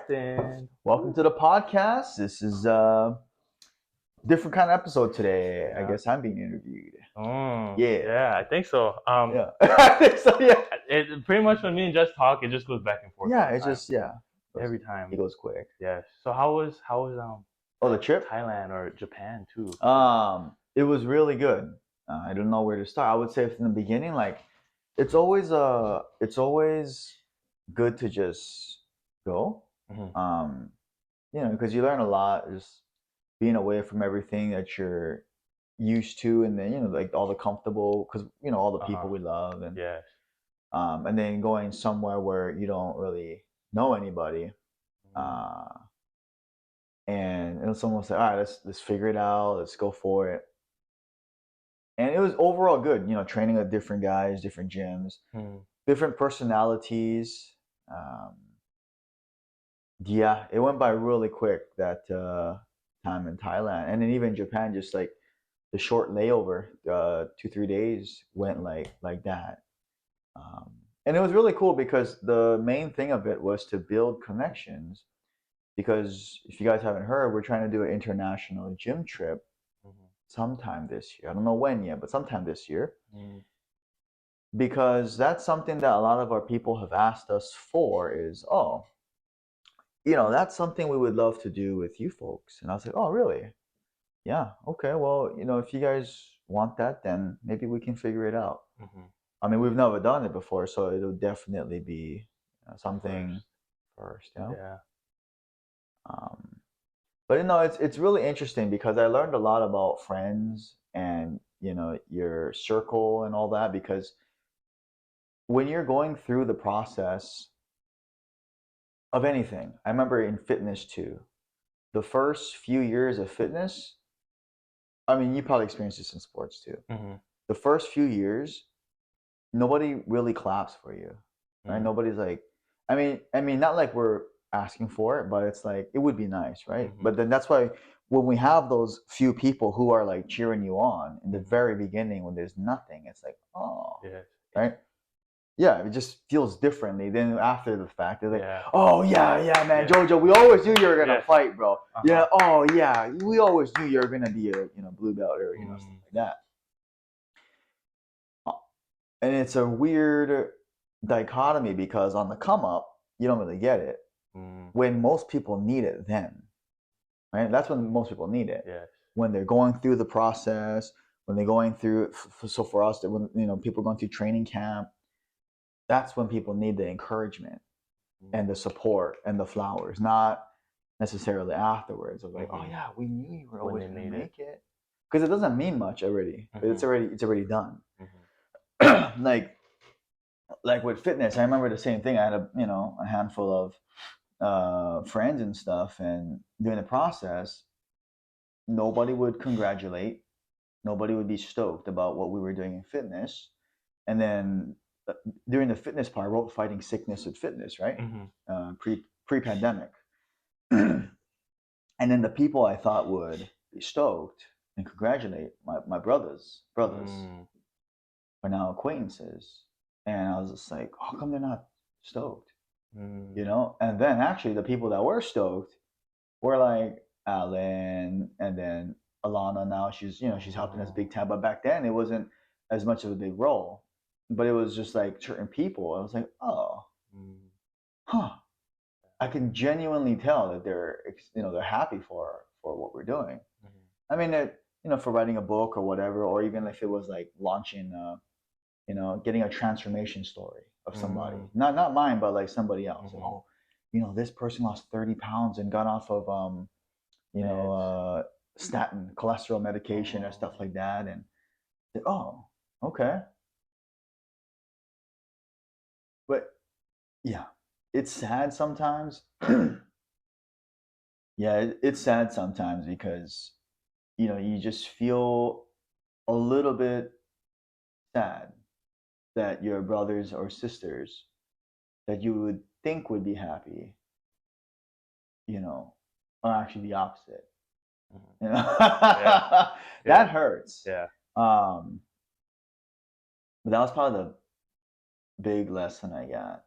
Captain. Welcome to the podcast. This is a different kind of episode today. I Yeah. guess I'm being interviewed. Yeah, I think so. Yeah. I think so, yeah. It pretty much when me and Jess talk, it just goes back and forth. Yeah, all the it's time. just, yeah. every time. It goes quick. Yes. So how was the trip? Thailand or Japan too? It was really good. I don't know where to start. I would say from the beginning, like, it's always good to just go. Mhm. Because you learn a lot just being away from everything that you're used to, and then like all the comfortable, because all the people we love, and Yes. and then going somewhere where you don't really know anybody, and it's almost like, all right, let's figure it out, let's go for it. And it was overall good, training with different guys, different gyms, different personalities. Yeah, it went by really quick, that time in Thailand, and then even Japan, just like the short layover, 2-3 days went like that. And it was really cool because the main thing of it was to build connections. Because if you guys haven't heard, we're trying to do an international gym trip sometime this year. I don't know when yet, but sometime this year. Because that's something that a lot of our people have asked us for, is, that's something we would love to do with you folks. And I was like, oh, really? Yeah, okay. Well, if you guys want that, then maybe we can figure it out. I mean, we've never done it before, so it'll definitely be something first. Yeah. But it's really interesting because I learned a lot about friends and your circle and all that, because when you're going through the process of anything, I remember in fitness too, the first few years of fitness, I mean, you probably experienced this in sports too. The first few years, nobody really claps for you, right? Nobody's like, I mean, not like we're asking for it, but it's like, it would be nice, right? But then that's why when we have those few people who are like cheering you on in the very beginning, when there's nothing, it's like, oh, right? Yeah, it just feels differently. Then after the fact, they're like, oh yeah, man, Jojo, we always knew you were gonna fight, bro. Yeah, oh yeah, we always knew you were gonna be a blue belt, or stuff like that. And it's a weird dichotomy, because on the come up, you don't really get it when most people need it then, right? That's when most people need it. When they're going through the process, when they're going through, so for us, when people are going through training camp, that's when people need the encouragement and the support and the flowers, not necessarily afterwards of like, oh yeah, we knew you were always going to make it. Because it doesn't mean much already. It's already done. Like with fitness, I remember the same thing. I had a handful of friends and stuff, and during the process, nobody would congratulate, nobody would be stoked about what we were doing in fitness. And then during the fitness part, I wrote Fighting Sickness with Fitness, right? Pre-pandemic. And then the people I thought would be stoked and congratulate, my brothers are now acquaintances. And I was just like, how come they're not stoked? And then actually the people that were stoked were like Alan, and then Alana. Now she's helping us big time. But back then it wasn't as much of a big role. But it was just like certain people. I was like, oh, I can genuinely tell that they're happy for what we're doing. I mean, for writing a book or whatever, or even if it was like launching, getting a transformation story of somebody, not mine, but like somebody else. Oh, this person lost 30 pounds and got off of statin cholesterol medication or stuff like that, and oh, okay. But yeah, it's sad sometimes. Yeah, it's sad sometimes because you just feel a little bit sad that your brothers or sisters that you would think would be happy, are actually the opposite. That hurts. But that was probably the big lesson I got.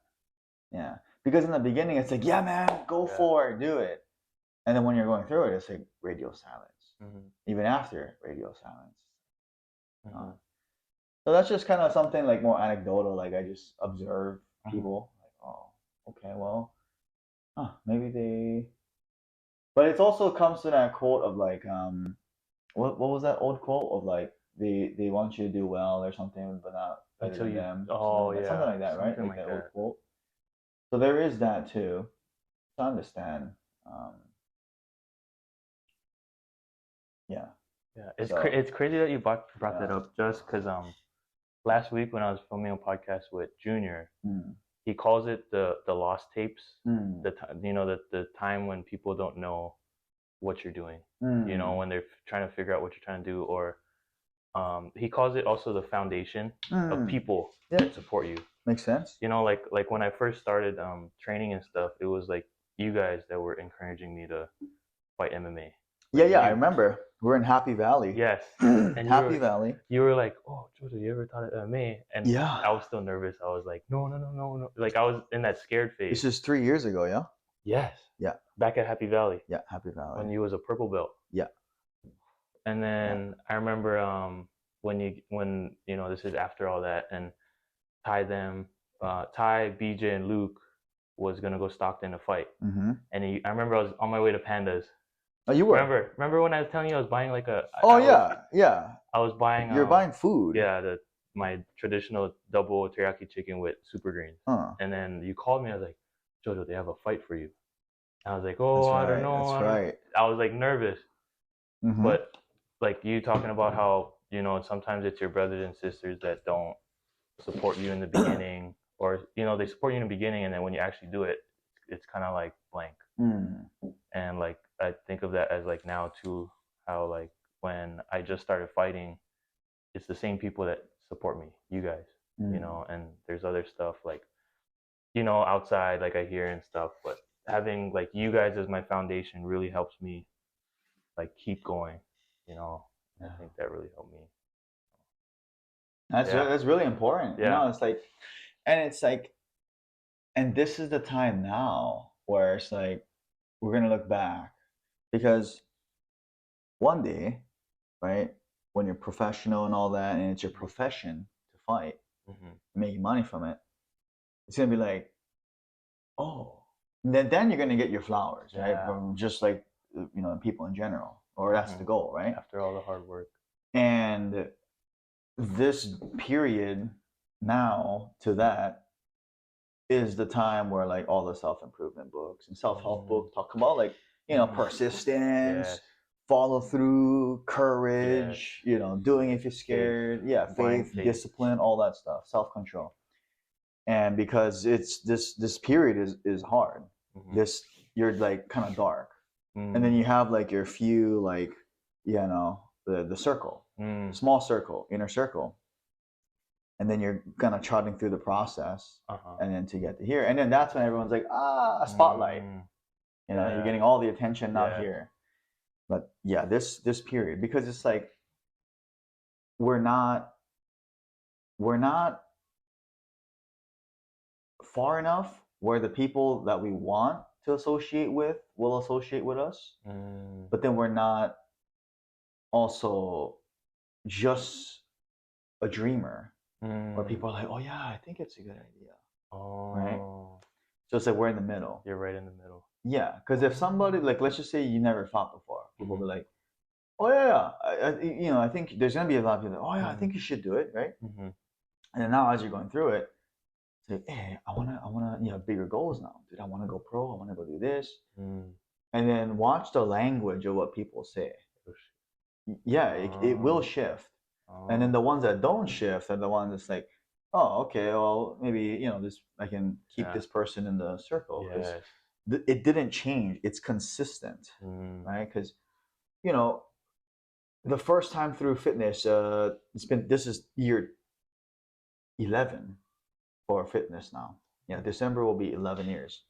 Yeah, Because in the beginning, it's like, yeah, man, go for it, do it. And then when you're going through it, it's like radio silence. Even after radio silence. So that's just kind of something like more anecdotal. Like I just observe people. Like, oh, okay, well, maybe they. But it also comes to that quote of like, what was that old quote of like they want you to do well or something, but not better Until than you. them. Oh something yeah. something like that, right? Something Like like that old that. quote. So there is that too. To understand. Yeah. Yeah, it's So- it's crazy that you brought that up just because last week when I was filming a podcast with Junior, he calls it the lost tapes. The time, the time when people don't know what you're doing. When they're trying to figure out what you're trying to do, or he calls it also the foundation of people that support you. Makes sense. Like when I first started training and stuff, it was like you guys that were encouraging me to fight MMA. Yeah, I remember. We're in Happy Valley. Yes. And Happy Valley. You were like, oh, Jojo, you ever thought of MMA? And yeah, I was still nervous. I was like, no. Like I was in that scared phase. This is 3 years ago, yeah? Yes. Yeah. Back at Happy Valley. Yeah, Happy Valley. When you was a purple belt. Yeah. And then I remember when this is after all that, and Ty, BJ, and Luke was gonna go Stockton to fight. And I remember I was on my way to Pandas. Oh, you were. Remember when I was telling you I was buying like a. Yeah. I was buying. You're buying food. Yeah, my traditional double teriyaki chicken with super greens. And then you called me. I was like, Jojo, they have a fight for you. And I was like, oh, I don't know. That's right. I was like nervous, but like you talking about how sometimes it's your brothers and sisters that don't support you in the beginning, or they support you in the beginning, and then when you actually do it, it's kind of like blank. And like I think of that as like now too, how like when I just started fighting, it's the same people that support me, you guys, and there's other stuff like outside, like I hear and stuff, but having like you guys as my foundation really helps me like keep going. I think that really helped me. That's really important. Yeah. It's like, and this is the time now where it's like we're gonna look back, because one day, right, when you're professional and all that, and it's your profession to fight, making money from it, it's gonna be like, oh, then you're gonna get your flowers, right, from just like people in general, or that's the goal, right? After all the hard work. And this period now to that is the time where like all the self-improvement books and self-help books talk about like persistence, follow through, courage, doing if you're scared, faith, discipline, all that stuff, self-control. And because it's this period is hard, you're like kind of dark, and then you have like your few like the circle, small circle, inner circle, and then you're kind of trotting through the process, and then to get to here, and then that's when everyone's like, a spotlight, you're getting all the attention out here. But this period, because it's like we're not far enough where the people that we want to associate with will associate with us, but then we're not also just a dreamer where people are like, oh yeah, I think it's a good idea. Right? So it's like we're in the middle. You're right in the middle. Yeah, because if somebody, like, let's just say you never fought before, people will be like, oh yeah, I think there's gonna be a lot of people like, oh yeah, I think you should do it, right? And then now as you're going through it, it's like, hey, I wanna bigger goals now, dude. I wanna go pro. I wanna go do this. And then watch the language of what people say. Yeah, it will shift. And then the ones that don't shift are the ones that's like, oh, okay, well, maybe this, I can keep this person in the circle, because it didn't change. It's consistent, right? Because the first time through fitness, this is year 11 for fitness now. December will be 11 years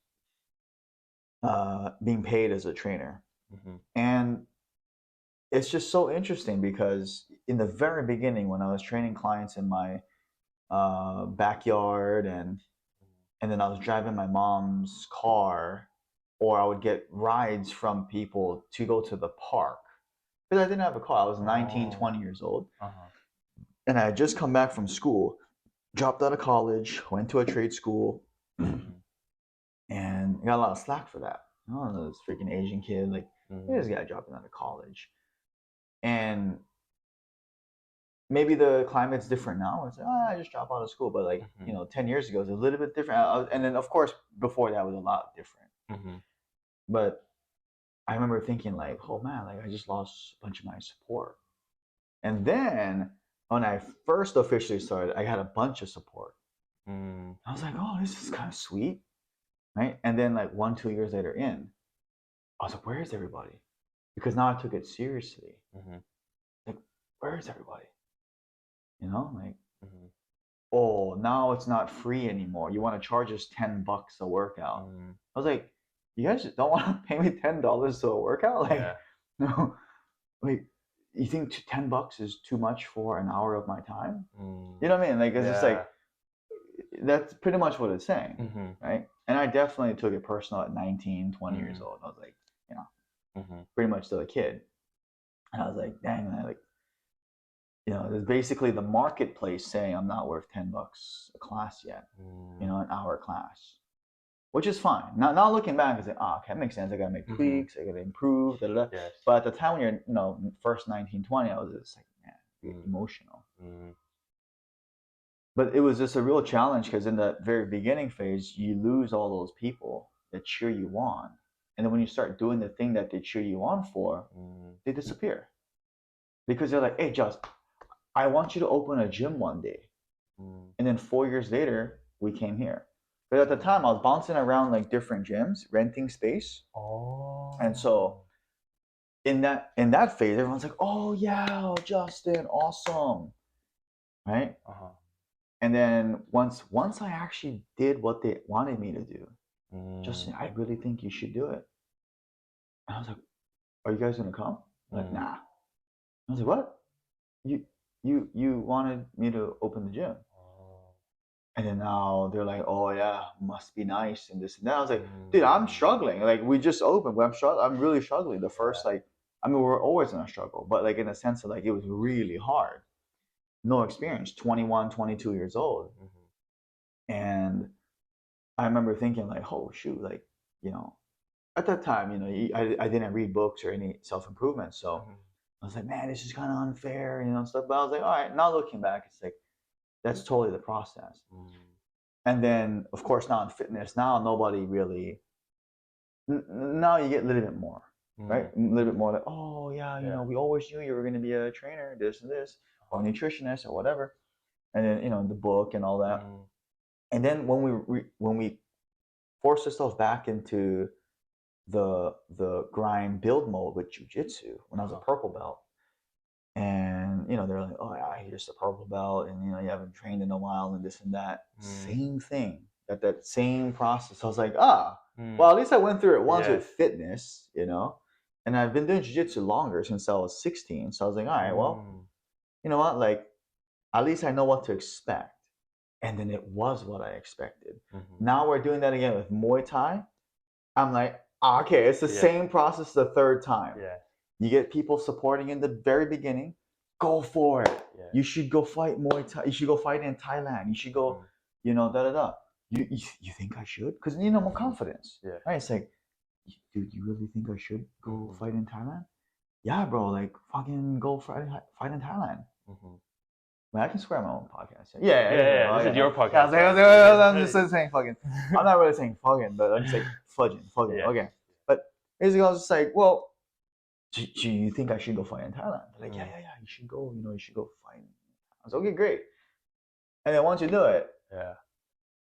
being paid as a trainer. And it's just so interesting, because in the very beginning, when I was training clients in my backyard, and and then I was driving my mom's car, or I would get rides from people to go to the park. Because I didn't have a car. I was 19, 20 years old. And I had just come back from school, dropped out of college, went to a trade school, and got a lot of slack for that. Oh, this freaking Asian kid, like, this guy dropping out of college. And maybe the climate's different now. It's like, I just dropped out of school. But like, 10 years ago, it was a little bit different. And then, of course, before that was a lot different. But I remember thinking like, oh man, like I just lost a bunch of my support. And then when I first officially started, I had a bunch of support. I was like, oh, this is kind of sweet, right? And then like 1-2 years later in, I was like, where is everybody? Because now I took it seriously. Like, where is everybody? Like, oh, now it's not free anymore. You want to charge us $10 a workout. I was like, you guys don't want to pay me $10 to a workout? Like, no, like, you think $10 is too much for an hour of my time? You know what I mean? Like, it's just like, that's pretty much what it's saying, right? And I definitely took it personal at 19, 20 years old. I was like, pretty much still a kid. And I was like, dang, man, like, there's basically the marketplace saying I'm not worth $10 a class yet, an hour class, which is fine. Now looking back, it's like, okay, that makes sense. I gotta make tweaks, I gotta improve, da, da, da. Yes. But at the time when you're, first 19, 20, I was just like, man, emotional. But it was just a real challenge because in the very beginning phase, you lose all those people that cheer you on. And then when you start doing the thing that they cheer you on for, they disappear. Because they're like, hey, Just, I want you to open a gym one day. And then 4 years later, we came here. But at the time, I was bouncing around like different gyms, renting space. And so in that phase, everyone's like, oh, yeah, Justin, awesome. Right? And then once I actually did what they wanted me to do, Justin, I really think you should do it. And I was like, are you guys going to come? Like, nah. I was like, what? You wanted me to open the gym. And then now they're like, oh yeah, must be nice and this and that. I was like, dude, I'm struggling. Like, we just opened, but I'm really struggling. The first, we're always in a struggle, but like in a sense of like, it was really hard. No experience, 21, 22 years old. And I remember thinking like, oh shoot, like, at that time, I didn't read books or any self-improvement. So I was like, man, this is kind of unfair, stuff. But I was like, all right, now looking back, it's like, that's totally the process. And then, of course, now in fitness, now nobody really, now you get a little bit more, right? A little bit more like, oh, yeah, we always knew you were going to be a trainer, this and this, or a nutritionist or whatever. And then, the book and all that. And then when we forced ourselves back into the grind build mode with jiu-jitsu when I was a purple belt, and they're like, oh yeah, you're just a purple belt, and you haven't trained in a while and this and that. Same thing, that same process. I was like, well, at least I went through it once with fitness, and I've been doing jiu-jitsu longer, since I was 16. So I was like, all right, well, you know what, like, at least I know what to expect. And then it was what I expected. Now we're doing that again with Muay Thai. I'm like, okay, it's the same process the third time. You get people supporting in the very beginning. Go for it. You should go fight Muay Thai. You should go fight in Thailand. You should go, da da da. You think I should? Because more confidence. Right? It's like, dude, you really think I should go fight in Thailand? Yeah, bro. Like, fucking go fight in Thailand. Man, I can swear on my own podcast. Yeah. This is your podcast. I'm just saying fucking. I'm not really saying fucking, but I'm just saying fudging. Okay. But basically, I was just like, well, do you think I should go fight in Thailand? They're like, yeah, you should go. You should go fight. I was like, okay, great. And then once you do it,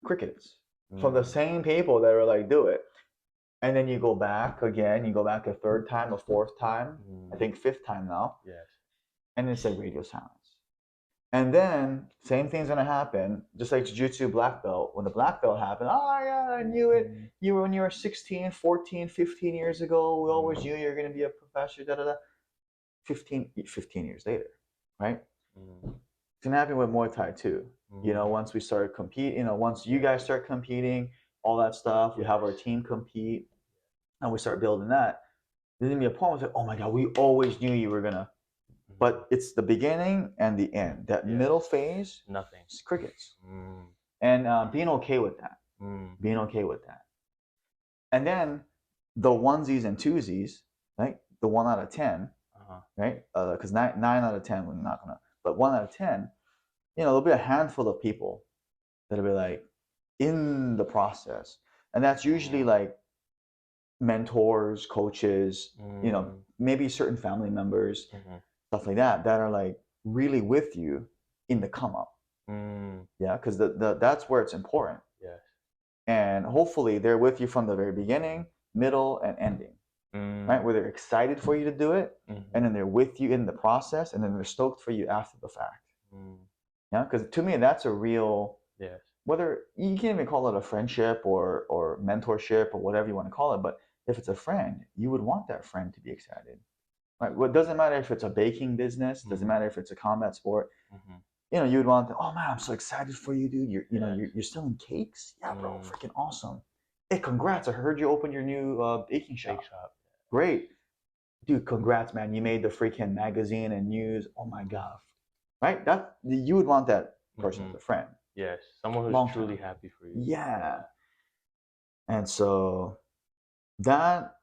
crickets from the same people that were like, do it. And then you go back again. You go back a third time, a fourth time. I think fifth time now. Yes. And it's like radio silence. And then same thing's gonna happen, just like jiu-jitsu black belt. When the black belt happened, oh yeah, I knew it. When you were 16, 14, 15 years ago, we always knew you were gonna be a professor, da da da. 15 years later, right? It's gonna happen with Muay Thai too. You know, once we start compete, you know, once you guys start competing, all that stuff, we have our team compete, and we start building that. There's gonna be a point where it's like, oh my god, we always knew you were gonna. But it's the beginning and the end. That middle phase, nothing. It's crickets. And being okay with that. Being okay with that. And then the onesies and twosies, right? The 1 out of 10, right? Because 9 out of 10, we're not gonna. But 1 out of 10, you know, there'll be a handful of people that'll be like in the process, and that's usually like mentors, coaches, you know, maybe certain family members, stuff like that, that are like really with you in the come up. Yeah, because that's where it's important. Yes. And hopefully they're with you from the very beginning, middle, and ending. Right, where they're excited for you to do it, and then they're with you in the process, and then they're stoked for you after the fact. Yeah, because to me that's a real. Yes. Whether you can't even call it a friendship or mentorship or whatever you want to call it, but if it's a friend, you would want that friend to be excited. Right? Well, it doesn't matter if it's a baking business, doesn't matter if it's a combat sport. You know, you would want, oh man, I'm so excited for you, dude. You're selling cakes? Yeah, bro, freaking awesome. Hey, congrats. I heard you opened your new baking shop. Great. Dude, congrats, man. You made the freaking magazine and news. Oh my God. Right? That you would want that person as a friend. Yes. Someone who's truly happy for you. Yeah. And so that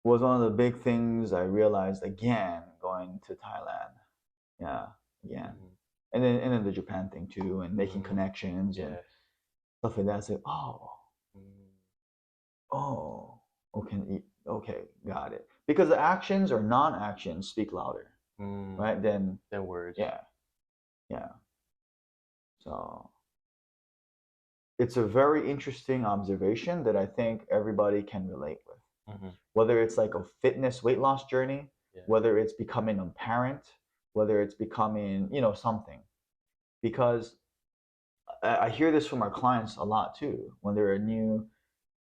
was one of the big things I realized again going to Thailand. Yeah, again. And then the Japan thing too, and making connections and stuff like that. It's like, okay, got it. Because the actions or non-actions speak louder, right? Than words. Yeah. So it's a very interesting observation that I think everybody can relate with. Whether it's like a fitness weight loss journey, whether it's becoming a parent, whether it's becoming, you know, something. Because I hear this from our clients a lot too. When they're a new,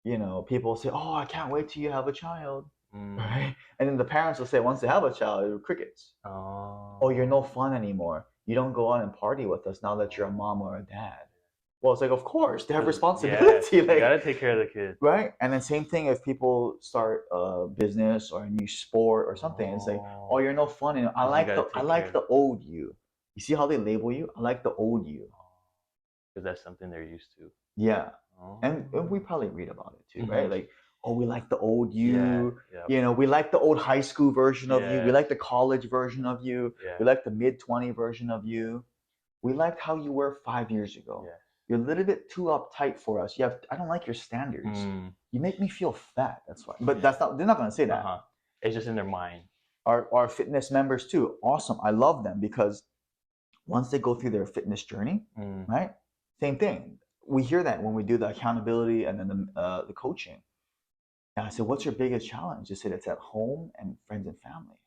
you know, people say, oh, I can't wait till you have a child. Right? And then the parents will say, once they have a child, they're crickets. Oh, you're no fun anymore. You don't go out and party with us now that you're a mom or a dad. Well, it's like, of course, they have responsibility. Like, you gotta take care of the kids. Right? And then same thing if people start a business or a new sport or something. It's like, oh, you're no fun. And I like the old you. You see how they label you? I like the old you. Because that's something they're used to. Yeah. And we probably read about it too, right? Like, oh, we like the old you. You know, we like the old high school version of you. We like the college version of you. We like the mid-20 version of you. We liked how you were 5 years ago. You're a little bit too uptight for us. I don't like your standards. You make me feel fat. That's why. But they're not going to say that. It's just in their mind. Our fitness members too. Awesome. I love them because once they go through their fitness journey, right? Same thing. We hear that when we do the accountability and then the coaching. And I said, what's your biggest challenge? They said, it's at home and friends and family.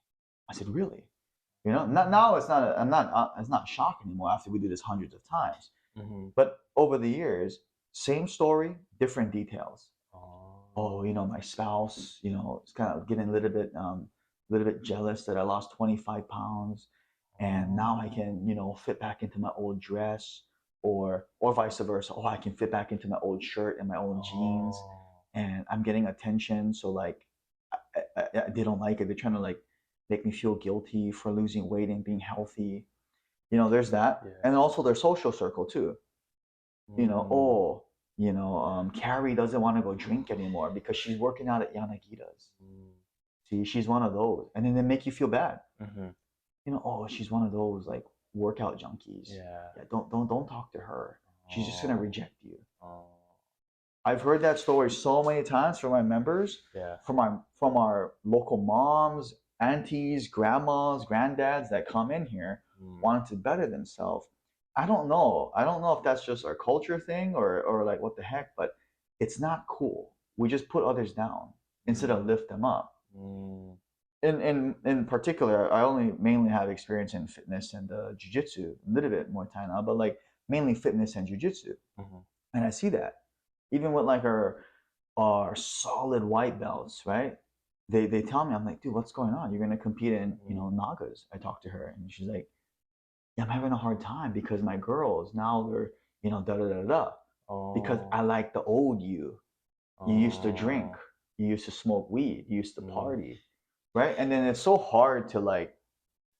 I said, really? You know, now it's not shock anymore after we do this hundreds of times. But over the years, same story, different details. Oh, you know, my spouse, you know, it's kind of getting a little bit jealous that I lost 25 pounds, and now I can, you know, fit back into my old dress, or vice versa. Oh, I can fit back into my old shirt and my old jeans, and I'm getting attention. So like, they don't like it. They're trying to like make me feel guilty for losing weight and being healthy. You know, there's that. And also their social circle too. You know, Carrie doesn't want to go drink anymore because she's working out at Yanagida's. See, she's one of those. And then they make you feel bad. You know, oh, she's one of those like workout junkies. Don't talk to her. She's just gonna reject you. I've heard that story so many times from my members, from our local moms, aunties, grandmas, granddads that come in here wanting to better themselves. I don't know if that's just our culture thing or like what the heck, but it's not cool. We just put others down instead of lift them up. In particular, I only mainly have experience in fitness and jiu-jitsu, a little bit more time now, but like mainly fitness and jiu-jitsu. And I see that even with like our solid white belts, right? They tell me, I'm like, dude, what's going on? You're gonna compete in, you know, Nagas. I talked to her and she's like, I'm having a hard time because my girls now they're, da da da da. Because I Oh. like the old you. You used to drink. Oh. You used to smoke weed. You used to Mm. party, right? And then it's so hard to like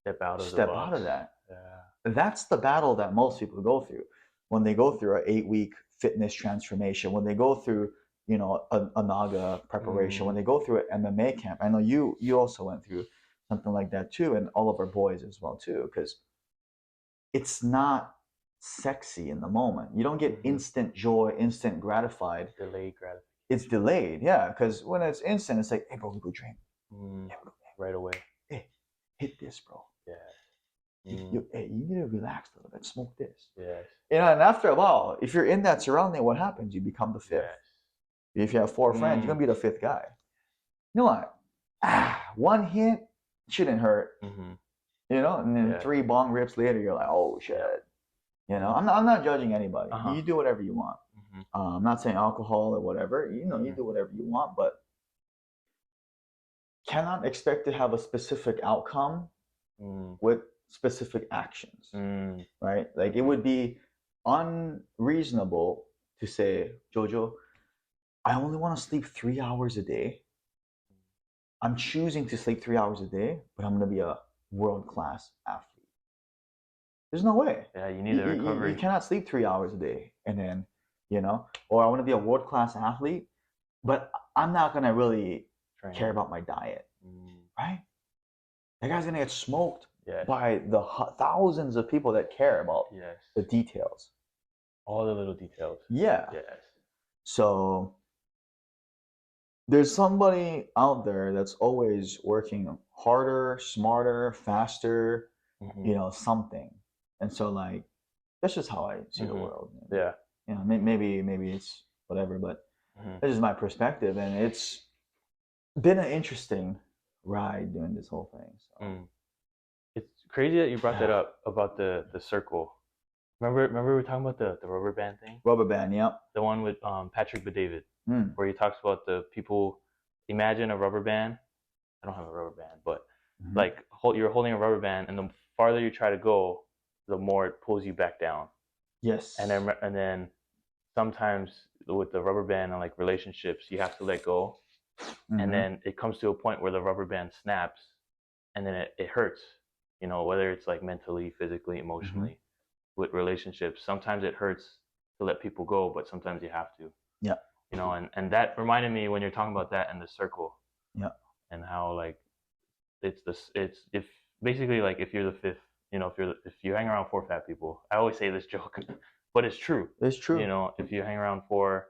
Step out of the step out box. of that. Yeah. That's the battle that most people go through when they go through an 8-week fitness transformation. When they go through, a Naga preparation. When they go through an MMA camp. I know you also went through something like that too, and all of our boys as well too, because it's not sexy in the moment. You don't get instant joy, instant gratified. Delayed gratification. It's delayed, yeah. Because when it's instant, it's like, hey, bro, we go drink. Hey, bro, right away. Hey, hit this, bro. Yeah. Hey, you need to relax a little bit. Smoke this. Yes. And after a while, if you're in that surrounding, what happens? You become the fifth. Yes. If you have 4 friends, you're gonna be the 5th guy. You know what? One hit shouldn't hurt. And then 3 bong rips later, you're like, oh shit. I'm not judging anybody. You do whatever you want. I'm not saying alcohol or whatever. You do whatever you want, but cannot expect to have a specific outcome with specific actions, right? Like it would be unreasonable to say, Jojo, I only want to sleep 3 hours a day. I'm choosing to sleep 3 hours a day, but I'm going to be a world-class athlete. There's no way. Yeah, you need the recovery. You cannot sleep 3 hours a day and then, or I want to be a world-class athlete, but I'm not going to really care about my diet, right? That guy's going to get smoked by the thousands of people that care about the details. All the little details. Yeah. Yes. So there's somebody out there that's always working harder, smarter, faster, something. And so like, that's just how I see the world. Yeah. Maybe it's whatever, but this is my perspective, and it's been an interesting ride doing this whole thing. So. It's crazy that you brought that up about the circle. Remember we were talking about the rubber band thing? Rubber band, yeah. The one with Patrick Bet-David, where he talks about the people. Imagine a rubber band. I don't have a rubber band, but like you're holding a rubber band, and the farther you try to go, the more it pulls you back down. Yes. And then sometimes with the rubber band and like relationships, you have to let go, and then it comes to a point where the rubber band snaps, and then it hurts. Whether it's like mentally, physically, emotionally. With relationships, sometimes it hurts to let people go, but sometimes you have to. Yeah. And that reminded me when you're talking about that in the circle. Yeah. And how like it's if basically like if you're the 5th, if you hang around 4 fat people. I always say this joke, but it's true. It's true. If you hang around 4,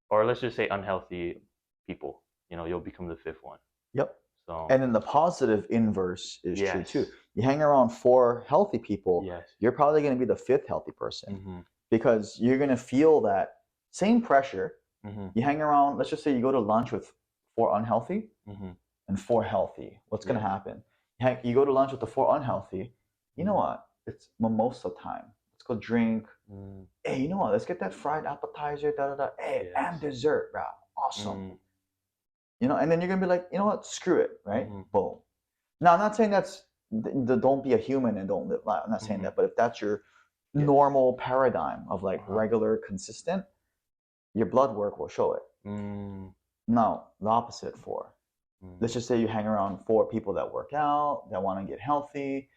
or let's just say unhealthy people, you'll become the 5th one. Yep. So. And then the positive inverse is true too. You hang around 4 healthy people, you're probably going to be the 5th healthy person, because you're going to feel that same pressure. You hang around, let's just say you go to lunch with 4 unhealthy and 4 healthy. What's going to happen? You go to lunch with the 4 unhealthy. You know what? It's mimosa time. Let's go drink. Hey, you know what? Let's get that fried appetizer. Hey, and dessert, bro. Awesome. And then you're going to be like, you know what? Screw it, right? Boom. Now, I'm not saying that's don't be a human and don't live life. I'm not saying that, but if that's your normal paradigm of like regular, consistent, your blood work will show it. Now, the opposite for, let's just say you hang around 4 people that work out, that want to get healthy,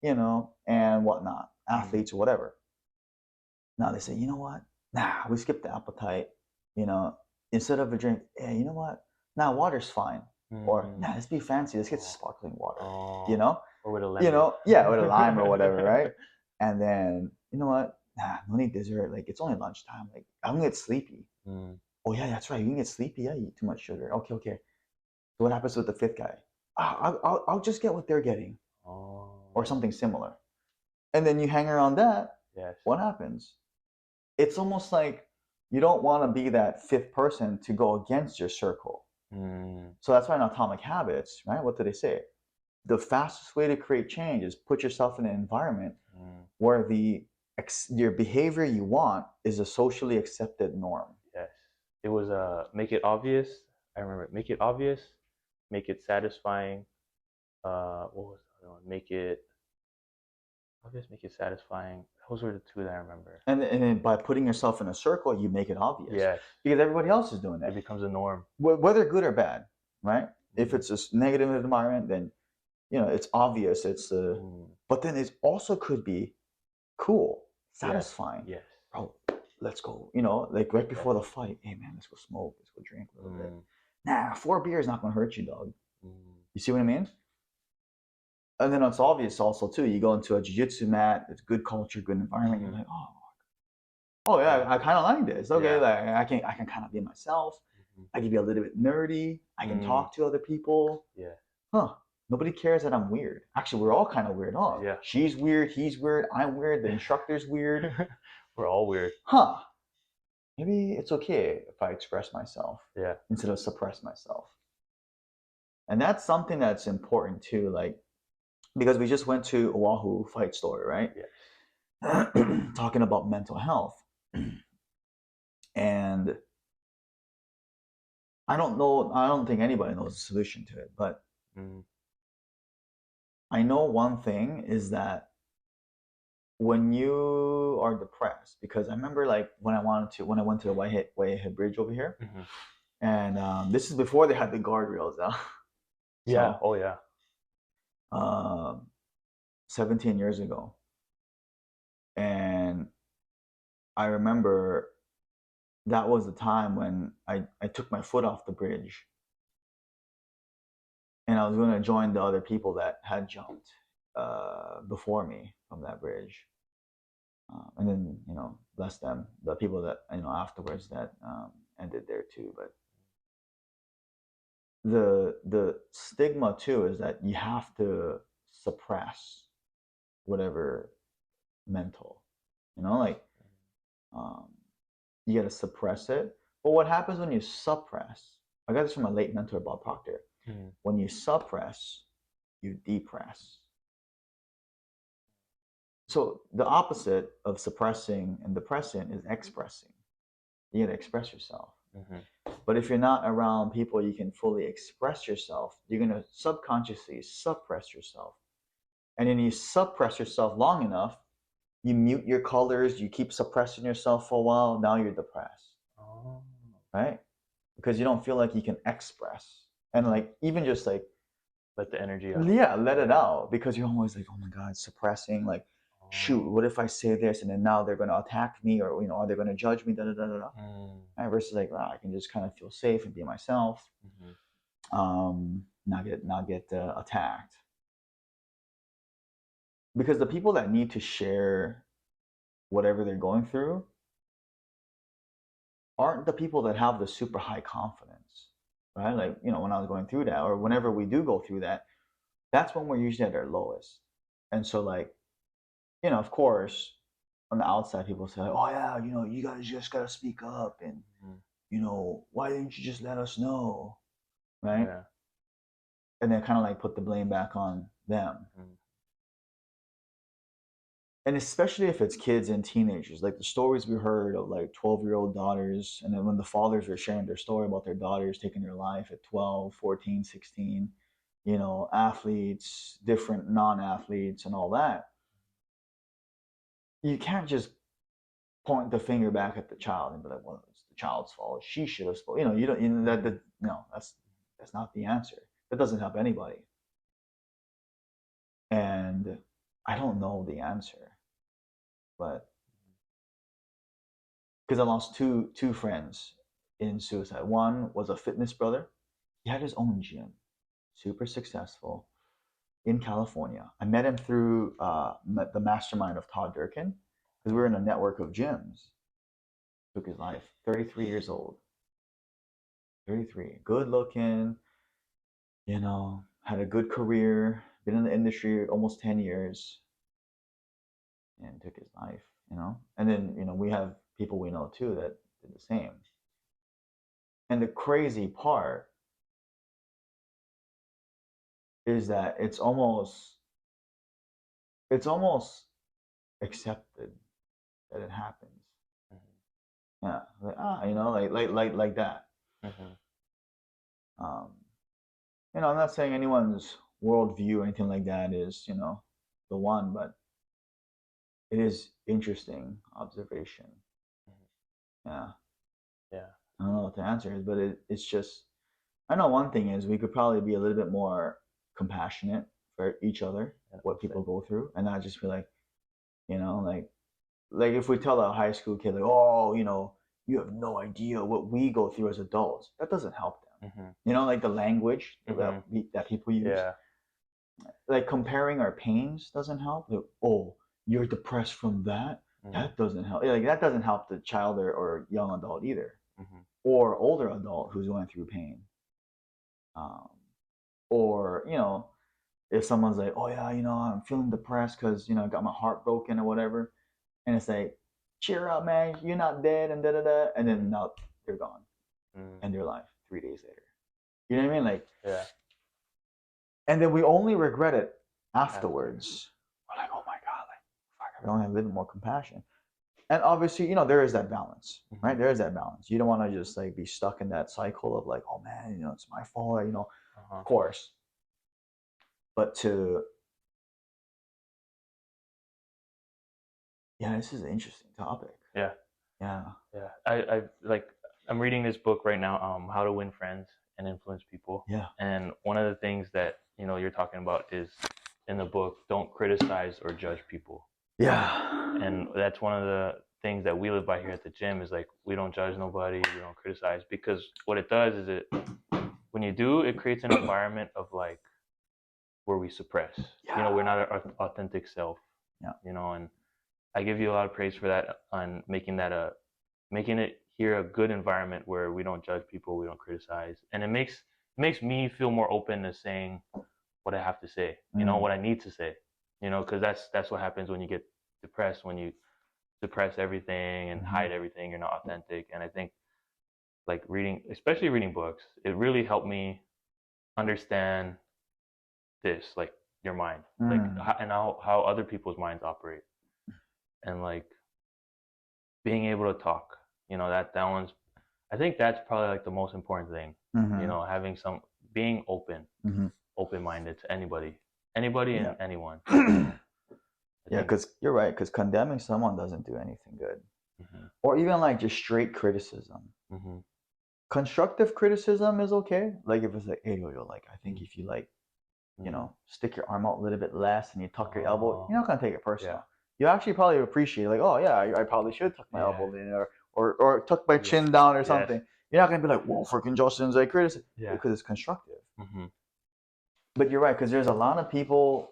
and whatnot, athletes or whatever. Now they say, you know what? Nah, we skip the appetite. Instead of a drink, hey, you know what? Nah, water's fine. Or nah, let's be fancy. Let's get sparkling water. Or with a lemon. With a lime or whatever, right? And then you know what? Nah, no need dessert. Like it's only lunchtime. Like I'm gonna get sleepy. Oh yeah, that's right. You can get sleepy. Yeah, you eat too much sugar. Okay. So what happens with the 5th guy? I'll just get what they're getting, or something similar. And then you hang around that. Yes. What happens? It's almost like you don't want to be that 5th person to go against your circle. So that's why in Atomic Habits, right? What do they say? The fastest way to create change is put yourself in an environment where your behavior you want is a socially accepted norm. Yes. It was make it obvious. I remember make it obvious, make it satisfying. What was the other one? Make it Obvious make it satisfying. Those were the two that I remember. And then by putting yourself in a circle, you make it obvious. Yes. Because everybody else is doing that. It becomes a norm. Whether good or bad, right? If it's a negative environment, then it's obvious. It's but then it also could be cool, satisfying. Yes. Bro, let's go. Like right before the fight, hey man, let's go smoke, let's go drink a little bit. Nah, 4 beers not gonna hurt you, dog. You see what I mean? And then it's obvious also too. You go into a jiu-jitsu mat, it's good culture, good environment. You're like, oh yeah, I kind of like this. Okay, like I can kind of be myself. I can be a little bit nerdy. I can talk to other people. Yeah. Huh. Nobody cares that I'm weird. Actually, we're all kind of weird, huh? Yeah. She's weird. He's weird. I'm weird. The instructor's weird. We're all weird. Huh. Maybe it's okay if I express myself. Yeah. Instead of suppress myself. And that's something that's important too. Like, because we just went to Oahu Fight Story, right? Yeah. Talking about mental health. And I don't think anybody knows the solution to it, but I know one thing is that when you are depressed, because I remember like when I went to the Waihe Bridge over here, and this is before they had the guardrails out. Yeah. Oh yeah. 17 years ago, and I remember that was the time when I took my foot off the bridge, and I was going to join the other people that had jumped before me from that bridge, and then bless them, the people that afterwards that ended there too. But the stigma too is that you have to suppress whatever mental, like you got to suppress it. But what happens when you suppress? I got this from my late mentor Bob Proctor. When you suppress, you depress. So the opposite of suppressing and depressing is expressing. You got to express yourself. But if you're not around people you can fully express yourself, you're going to subconsciously suppress yourself. And then you suppress yourself long enough, you mute your colors, you keep suppressing yourself for a while, now you're depressed. Right? Because you don't feel like you can express. And like even just like let the energy out. Yeah, let it out, because you're always like, oh my God, suppressing, like shoot, what if I say this and then now they're going to attack me, or are they going to judge me, Right? Versus like, wow, I can just kind of feel safe and be myself, not get attacked. Because the people that need to share whatever they're going through aren't the people that have the super high confidence, right? Like, when I was going through that, or whenever we do go through that, that's when we're usually at our lowest. And so like, of course, on the outside, people say, oh yeah, you guys just got to speak up, and, why didn't you just let us know, right? Yeah. And then kind of like put the blame back on them. And especially if it's kids and teenagers, like the stories we heard of like 12-year-old daughters, and then when the fathers were sharing their story about their daughters taking their life at 12, 14, 16, athletes, different non-athletes and all that. You can't just point the finger back at the child and be like, well, it's the child's fault. She should have spoken. That's not the answer. That doesn't help anybody. And I don't know the answer, but because I lost two friends in suicide. One was a fitness brother. He had his own gym, super successful in California. I met him through the mastermind of Todd Durkin, because we were in a network of gyms. Took his life, 33 years old. 33, good looking, had a good career, been in the industry almost 10 years, and took his life, And then, we have people we know too that did the same. And the crazy part is that it's almost accepted that it happens. Yeah, like that. I'm not saying anyone's worldview or anything like that is, the one, but it is interesting observation. Yeah. Yeah. I don't know what the answer is, but it's just, I know one thing is we could probably be a little bit more compassionate for each other, what people go through, and not just be like, like if we tell a high school kid like, oh, you have no idea what we go through as adults, that doesn't help them. Like the language that people use. Yeah. Like comparing our pains doesn't help. Like, oh, you're depressed from that. That doesn't help. Like that doesn't help the child or young adult either, or older adult who's going through pain. Or if someone's like, oh yeah, I'm feeling depressed because I got my heart broken or whatever, and it's like, cheer up, man, you're not dead, and da da da, and then now they're gone, and they're alive 3 days later. You know what I mean? Like, yeah. And then we only regret it afterwards. We're like, oh my god, like, fuck, I don't have a little bit more compassion. And obviously, there is that balance, right? There is that balance. You don't want to just like be stuck in that cycle of like, oh man, it's my fault, of course. But this is an interesting topic. Yeah. Yeah. Yeah. I'm reading this book right now, How to Win Friends and Influence People. Yeah. And one of the things that, you're talking about is in the book, don't criticize or judge people. Yeah. And that's one of the things that we live by here at the gym is like, we don't judge nobody, we don't criticize, because what it does is when you do, it creates an environment of like, where we suppress, we're not our authentic self, and I give you a lot of praise for that on making it here a good environment where we don't judge people, we don't criticize, and it makes me feel more open to saying what I have to say, what I need to say, because that's what happens when you get depressed, when you suppress everything and hide everything, you're not authentic. And I think like especially reading books, it really helped me understand this, like your mind, like and how other people's minds operate, and like being able to talk, that one's, I think that's probably like the most important thing, having being open-minded to anybody and anyone. Yeah, because you're right, because condemning someone doesn't do anything good, or even like just straight criticism. Constructive criticism is okay, like if it's like, hey, yo, like I think if you like stick your arm out a little bit less and you tuck your elbow, you're not gonna take it personal. You actually probably appreciate, like, oh yeah, I probably should tuck my elbow in, or tuck my chin down or something. You're not gonna be like, whoa, freaking Justin's like criticism, because it's constructive. But you're right, because there's a lot of people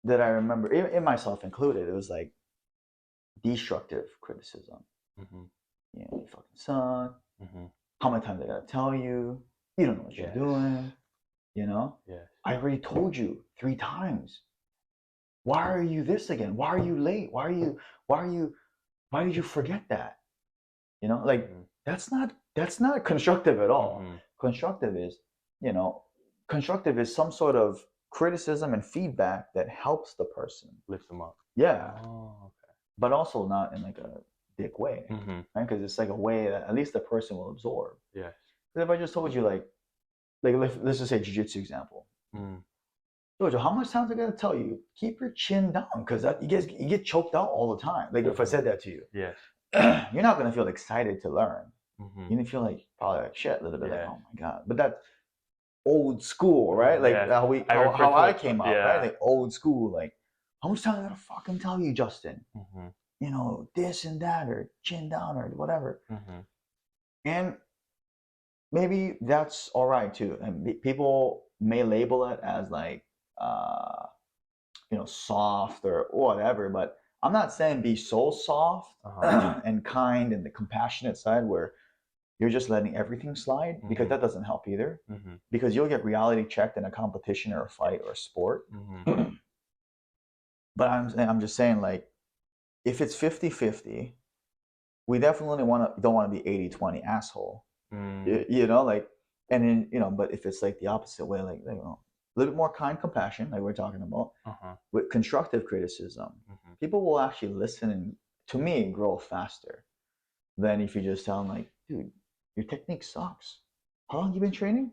that I remember, in myself included, it was like destructive criticism. You fucking suck. How many times I gotta tell you? You don't know what you're doing. I already told you 3 times. Why are you this again? Why are you late? Why did you forget that? Like that's not constructive at all. Constructive is some sort of criticism and feedback that helps the person, lifts them up. Yeah. But also not in like a dick way, right? Because it's like a way that at least the person will absorb. Yes. Because if I just told you like let's just say jiu-jitsu example. Jojo, how much times I gotta tell you, keep your chin down, because you get choked out all the time. Like if I said that to you, you're not gonna feel excited to learn. You're gonna feel like probably like shit a little bit, like, oh my god. But that's old school, right? Like how I came up, right? Like old school, like how much time I gotta fucking tell you, Justin? This and that, or chin down, or whatever. And maybe that's all right too. And people may label it as like soft or whatever, but I'm not saying be so soft and kind and the compassionate side where you're just letting everything slide, because that doesn't help either. Because you'll get reality checked in a competition or a fight or a sport. But I'm just saying, like, if it's 50-50, we definitely don't want to be 80-20 asshole. Like, and then but if it's like the opposite way, like, a little bit more kind compassion, like we're talking about, with constructive criticism, people will actually listen and, to me, grow faster than if you just tell them like, dude, your technique sucks. How long you been training?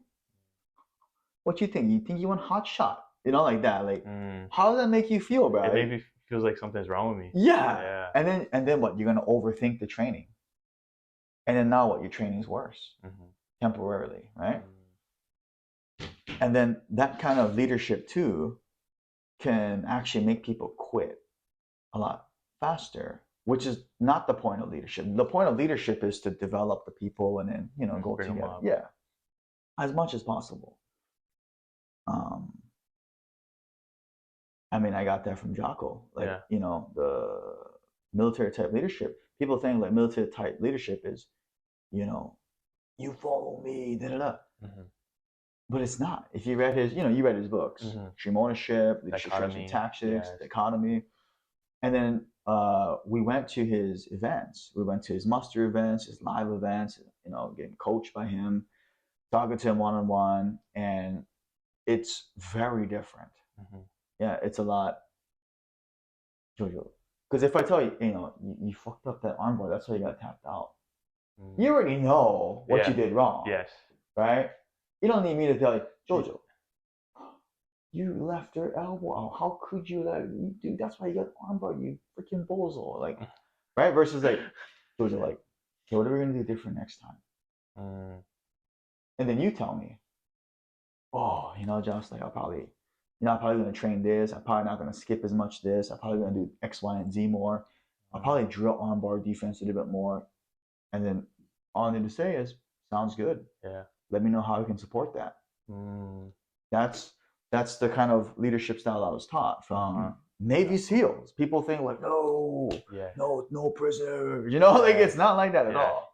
What you think? You think you want hot shot? Like that. Like, how does that make you feel, bro? It made me feels like something's wrong with me. Yeah. And then what? You're gonna overthink the training. And then now what? Your training's worse temporarily, right? And then that kind of leadership too can actually make people quit a lot faster, which is not the point of leadership. The point of leadership is to develop the people and then, go Bring 'em together. up. Yeah. As much as possible. I mean, I got that from Jocko. Like, the military type leadership. People think like military type leadership is, you follow me, da da da. But it's not. If you read his, you read his books, Extreme Ownership, Leadership Structure and Tactics, The Economy. And then we went to his events. We went to his muster events, his live events, getting coached by him, talking to him one-on-one. And it's very different. Yeah, it's a lot. Jojo. Because if I tell you, you fucked up that armbar, that's why you got tapped out. You already know what you did wrong. Yes. Right? You don't need me to tell you, Jojo, you left your elbow out. How could you let it? Dude, that's why you got armbar, you freaking bozo. Like, right? Versus like, Jojo, like, okay, what are we going to do different next time? And then you tell me, oh, Josh, like, I'm probably going to train this. I'm probably not going to skip as much this. I'm probably going to do X, Y, and Z more. I'll probably drill armbar defense a little bit more. And then all I need to say is, sounds good. Yeah. Let me know how I can support that. That's the kind of leadership style I was taught from Navy SEALs. People think like, no prisoners. Like it's not like that at all.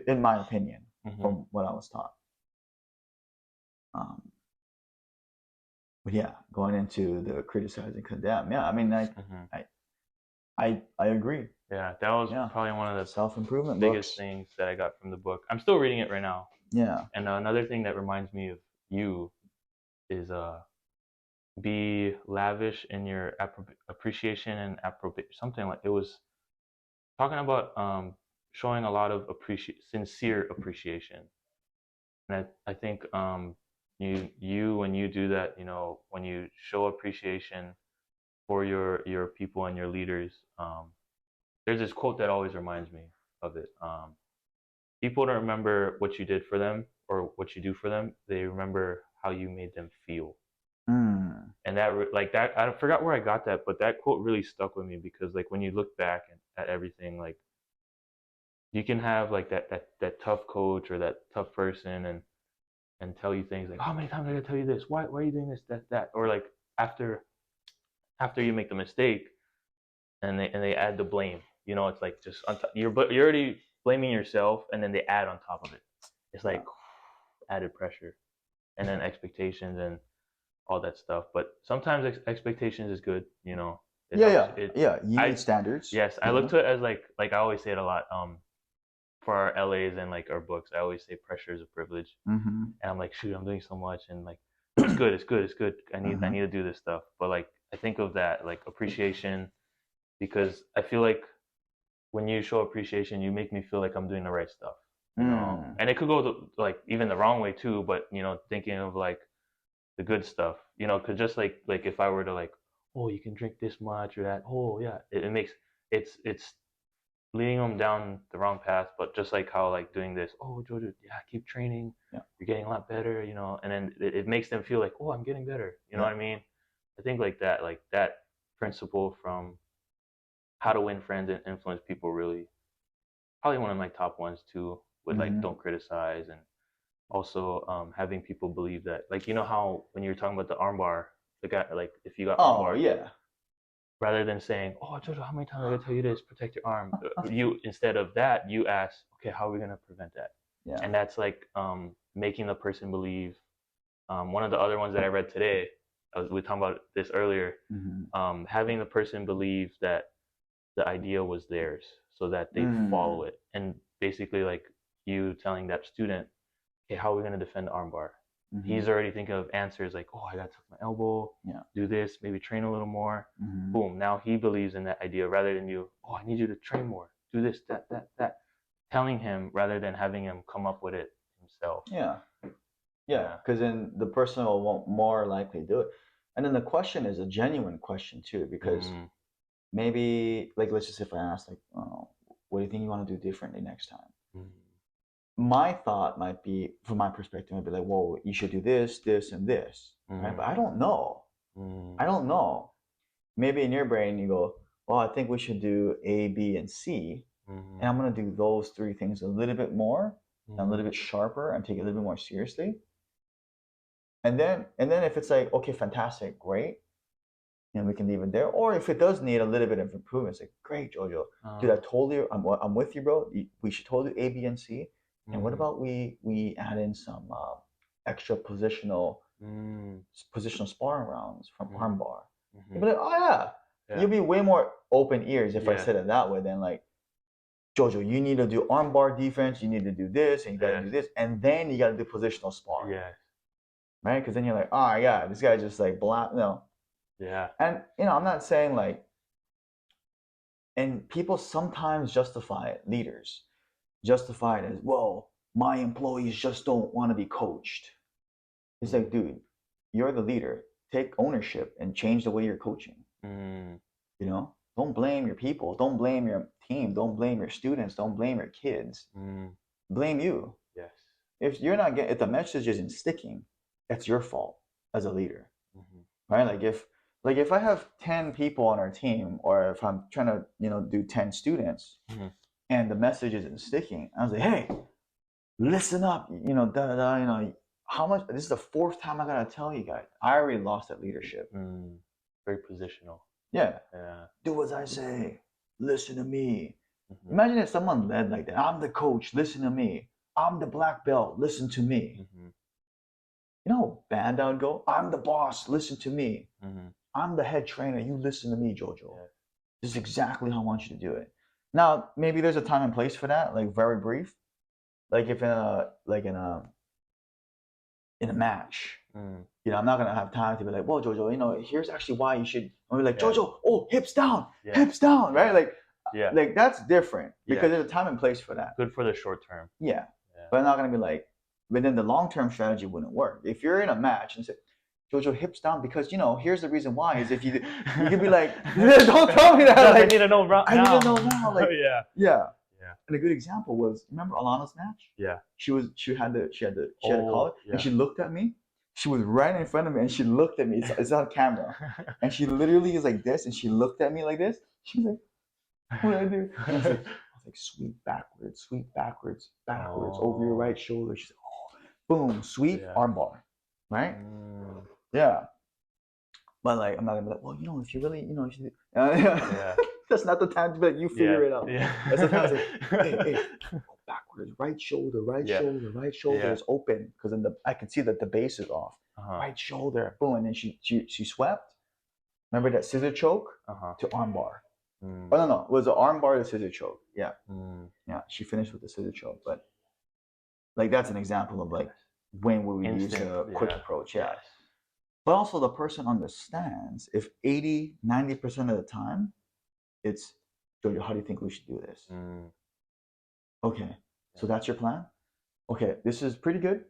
In my opinion, from what I was taught. But yeah, going into the criticize and condemn. Yeah, I mean, I agree. Yeah, that was probably one of the self-improvement biggest books. things that I got from the book. I'm still reading it right now. Yeah. And another thing that reminds me of you is be lavish in your appreciation and something like it was talking about showing a lot of sincere appreciation. And I think you when you do that, when you show appreciation for your people and your leaders, there's this quote that always reminds me of it. People don't remember what you did for them or what you do for them. They remember how you made them feel. And that, I forgot where I got that, but that quote really stuck with me because, like, when you look back at everything, like, you can have like that tough coach or that tough person and tell you things like, how many times did I tell you this? Why are you doing this, that? Or like after you make the mistake, and they add the blame. It's like just you're already blaming yourself, and then they add on top of it. It's like added pressure, and then expectations and all that stuff. But sometimes expectations is good. You need standards. Yes, I look to it as like I always say it a lot. For our LAs and like our books, I always say pressure is a privilege. And I'm like, shoot, I'm doing so much, and like, it's good. I need to do this stuff. But like, I think of that like appreciation, because I feel like when you show appreciation, you make me feel like I'm doing the right stuff. And it could go like even the wrong way too. But thinking of like the good stuff, because just like if I were to like, oh, you can drink this much or that, oh yeah, it makes it's leading them down the wrong path. But just like how like doing this, oh Jojo, keep training, you're getting a lot better, and then it makes them feel like, oh, I'm getting better, you know what I mean? I think like that principle from How to Win Friends and Influence People, really probably one of my top ones too, with like don't criticize, and also having people believe that, like, how when you're talking about the armbar, the guy, like if you got armbar, rather than saying, oh Jojo, how many times did I tell you this, protect your arm, you instead of that, you ask, okay, how are we going to prevent that? And that's making the person believe. One of the other ones that I read today, we were talking about this earlier, having the person believe that the idea was theirs, so that they follow it. And basically like you telling that student, okay, how are we going to defend the armbar? He's already thinking of answers like, oh, I got to tuck my elbow, do this, maybe train a little more. Boom. Now he believes in that idea, rather than you, oh, I need you to train more, do this, that. Telling him rather than having him come up with it himself. Yeah, because then the person will more likely do it. And then the question is a genuine question too, because maybe like let's just if I ask like, what do you think you want to do differently next time? My thought might be, from my perspective, might be like, whoa, you should do this, this, and this, right? But I don't know. I don't know. Maybe in your brain you go, well, I think we should do A, B, and C, and I'm gonna do those three things a little bit more, and a little bit sharper, and take it a little bit more seriously. And then if it's like, okay, fantastic, great, and we can leave it there. Or if it does need a little bit of improvement, it's like, great, Jojo, dude, I'm with you, bro. We should totally do A, B, and C. And what about we add in some extra positional sparring rounds from armbar? You'll be like, oh yeah. You'll be way more open ears if I said it that way than like, Jojo, you need to do armbar defense, you need to do this, and you gotta do this, and then you gotta do positional sparring. Right? Because then you're like, oh yeah, this guy just like And I'm not saying like, and people sometimes justify it, leaders justify it as, well, my employees just don't want to be coached. It's like, dude, you're the leader. Take ownership and change the way you're coaching. Don't blame your people. Don't blame your team. Don't blame your students. Don't blame your kids. Blame you. Yes. If you're not if the message isn't sticking, that's your fault as a leader, right? Like if I have 10 people on our team, or if I'm trying to do 10 students, and the message isn't sticking, I was like, hey, listen up, how much? This is the 4th time I gotta tell you guys. I already lost that leadership. Very positional. Yeah. Do as I say. Listen to me. Imagine if someone led like that. I'm the coach. Listen to me. I'm the black belt. Listen to me. You know how bad that would go? I'm the boss. Listen to me. I'm the head trainer. You listen to me, Jojo. This is exactly how I want you to do it. Now, maybe there's a time and place for that, like very brief. Like if in a match, I'm not gonna have time to be like, well, Jojo, here's actually why you should. I'm like, Jojo, oh, hips down, right? Like that's different because there's a time and place for that. Good for the short term. Yeah. But I'm not gonna be like, but then the long term strategy wouldn't work. If you're in a match and say, Jojo, hips down, because here's the reason why is if you could be like, don't tell me that. Like, I need to know now. I need to know now. Like, yeah. And a good example was, remember Alana's match? Yeah. She had the collar, and she looked at me. She was right in front of me, and she looked at me. It's on camera, and she literally is like this, and she looked at me like this. She was like, "What do I do?" And I was like, "Sweep backwards, over your right shoulder." She said, "Oh, boom, sweep, armbar, right?" Yeah. But like, I'm not gonna be like, well, if you really, you should. That's not the time to be like, you figure it out. That's the time to say, hey, go backwards, right shoulder is open, because then I can see that the base is off. Right shoulder, boom, and then she swept. Remember that scissor choke to armbar. Oh no, it was an armbar to scissor choke. Yeah, she finished with the scissor choke. But like that's an example of like when we would use a quick approach. Yeah. But also the person understands if 80-90% of the time it's, Jojo, how do you think we should do this? Okay, so that's your plan? Okay, this is pretty good.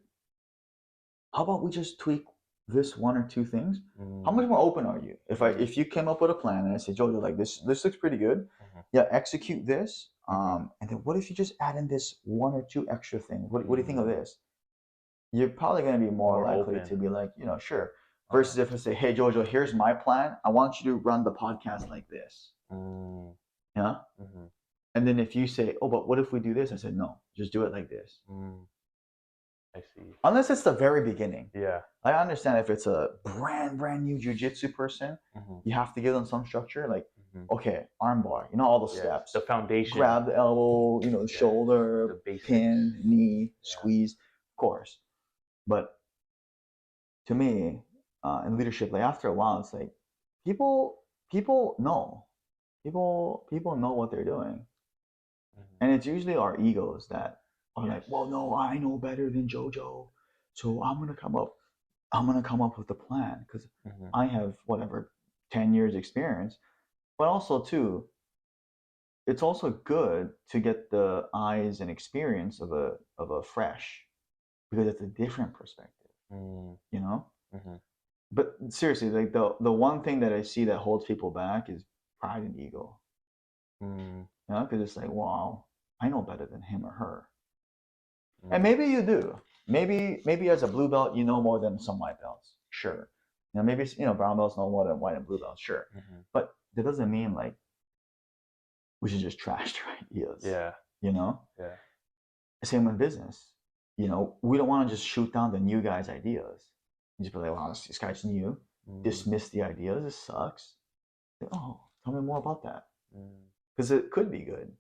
How about we just tweak this 1 or 2 things? How much more open are you? If you came up with a plan and I say, Jojo, like this looks pretty good. Yeah, execute this. And then what if you just add in this 1 or 2 extra things? What do you think of this? You're probably going to be more likely to be like, sure. Versus if I say, hey, Jojo, here's my plan. I want you to run the podcast like this. Yeah? And then if you say, oh, but what if we do this? I said, no, just do it like this. I see. Unless it's the very beginning. Yeah. I understand if it's a brand new jiu-jitsu person, you have to give them some structure. Like, okay, armbar, all the steps. The foundation. Grab the elbow, the shoulder, the pin, knee, squeeze, of course. But to me, in leadership, like after a while, it's like people know. People know what they're doing. And it's usually our egos that are like, well, no, I know better than Jojo, so I'm gonna come up with a plan because I have 10 years experience. But also too, it's also good to get the eyes and experience of a fresh, because it's a different perspective. But seriously, like the one thing that I see that holds people back is pride and ego. Mm. You know, because it's like, wow, I know better than him or her. And maybe you do. Maybe as a blue belt, you know more than some white belts. Sure. You know, maybe brown belts know more than white and blue belts. Sure. But that doesn't mean like we should just trash their ideas. Yeah. You know. Yeah. Same with business. You know, we don't want to just shoot down the new guy's ideas. You just be like, wow, this guy's new. Dismiss the ideas. This sucks. Like, oh, tell me more about that. Because it could be good.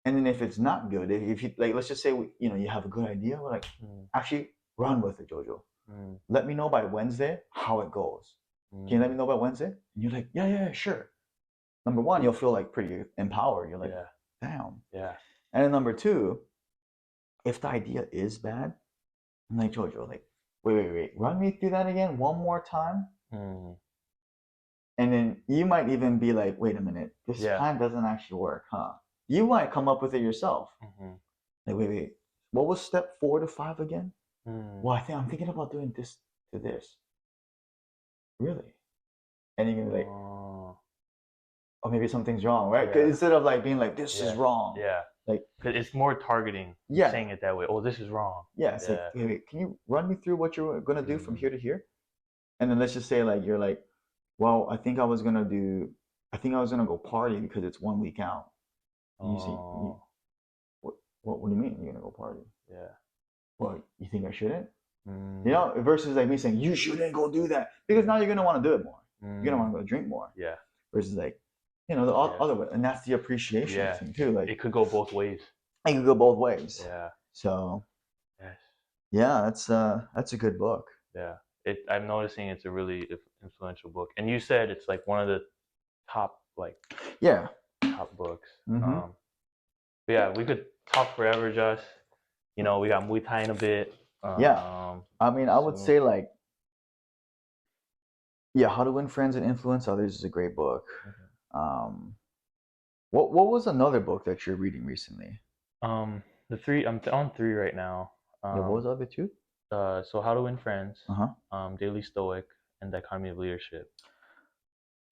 And then if it's not good, if you like, let's just say you have a good idea, we're like, actually run with it, Jojo. Let me know by Wednesday how it goes. Can you let me know by Wednesday? And you're like, yeah, sure. Number one, you'll feel like pretty empowered. You're like, damn. Yeah. And then number two, if the idea is bad, I'm like, Jojo, like, wait, run me through that again one more time. And then you might even be like, wait a minute, this plan doesn't actually work, huh? You might come up with it yourself. Like, wait, what was step 4 to 5 again? Well, I'm thinking about doing this to this. Really? And you're gonna be like, oh, maybe something's wrong, right? Yeah. Instead of like being like, this is wrong. Yeah. Like, it's more targeting. Saying it that way. Oh, this is wrong. Yeah. It's like, wait, can you run me through what you're gonna do from here to here? And then let's just say like you're like, well, I think I was gonna go party because it's 1 week out. And you say, what do you mean you're gonna go party? Yeah. Well, you think I shouldn't? You know, versus like me saying you shouldn't go do that because now you're gonna want to do it more. You're gonna want to go drink more. Yeah. Versus like, the other way, and that's the appreciation thing too. Like it could go both ways. It could go both ways. Yeah. So. Yes. Yeah, that's a good book. Yeah. I'm noticing it's a really influential book, and you said it's like one of the top top books. Yeah, we could talk forever, Josh. We got Muay Thai in a bit. I mean, I would say like, How to Win Friends and Influence Others is a great book. What was another book that you're reading recently? The 3 I'm on 3 right now. What was the other 2? So How to Win Friends, Daily Stoic, and Dichotomy of Leadership.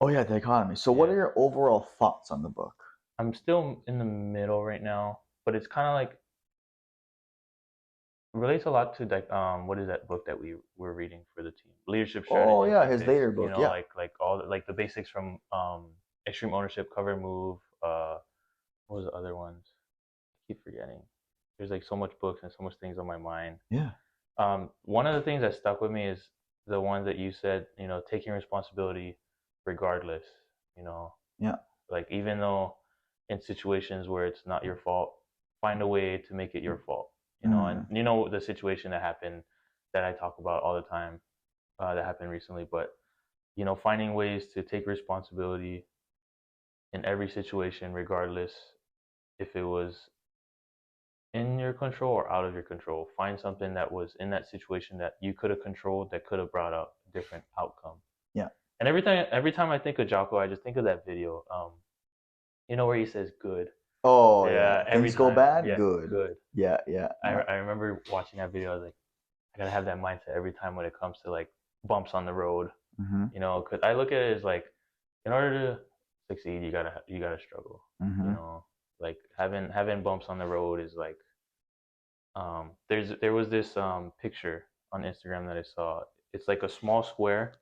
Oh yeah, Dichotomy. So what are your overall thoughts on the book? I'm still in the middle right now, but it's kind of like relates a lot to what is that book that we were reading for the team? Leadership Strategy. Oh yeah, his later book. Like all the basics from Extreme Ownership, Cover and Move. What was the other ones? I keep forgetting. There's like so much books and so much things on my mind. Yeah. One of the things that stuck with me is the one that you said, taking responsibility regardless, Yeah. Like even though in situations where it's not your fault, find a way to make it your fault, and the situation that happened that I talk about all the time, that happened recently, but finding ways to take responsibility in every situation, regardless if it was in your control or out of your control. Find something that was in that situation that you could have controlled that could have brought out a different outcome. Yeah. And every time I think of Jocko, I just think of that video, where he says good. Oh yeah. Things go bad, good. Good. Yeah. I remember watching that video. I was like, I gotta have that mindset every time when it comes to like bumps on the road. Because I look at it as like, in order to succeed, you gotta struggle. Like having bumps on the road is like, there was this picture on Instagram that I saw. It's like a small square,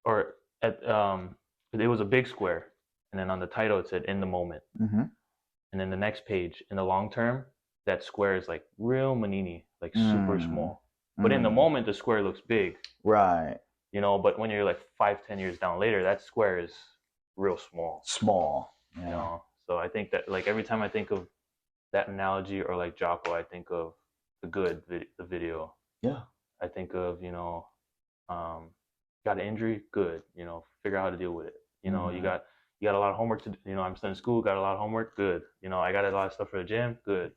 or it was a big square, and then on the title it said "In the Moment," and then the next page, in the long term, that square is like real manini, like super small. But in the moment, the square looks big. Right. But when you're like 5-10 years down later, that square is real small. Yeah. So I think that like every time I think of that analogy or like Jocko, I think of the video. Yeah. I think of, got an injury, good, figure out how to deal with it. You got a lot of homework to do. I'm still in school, got a lot of homework, good. I got a lot of stuff for the gym, good.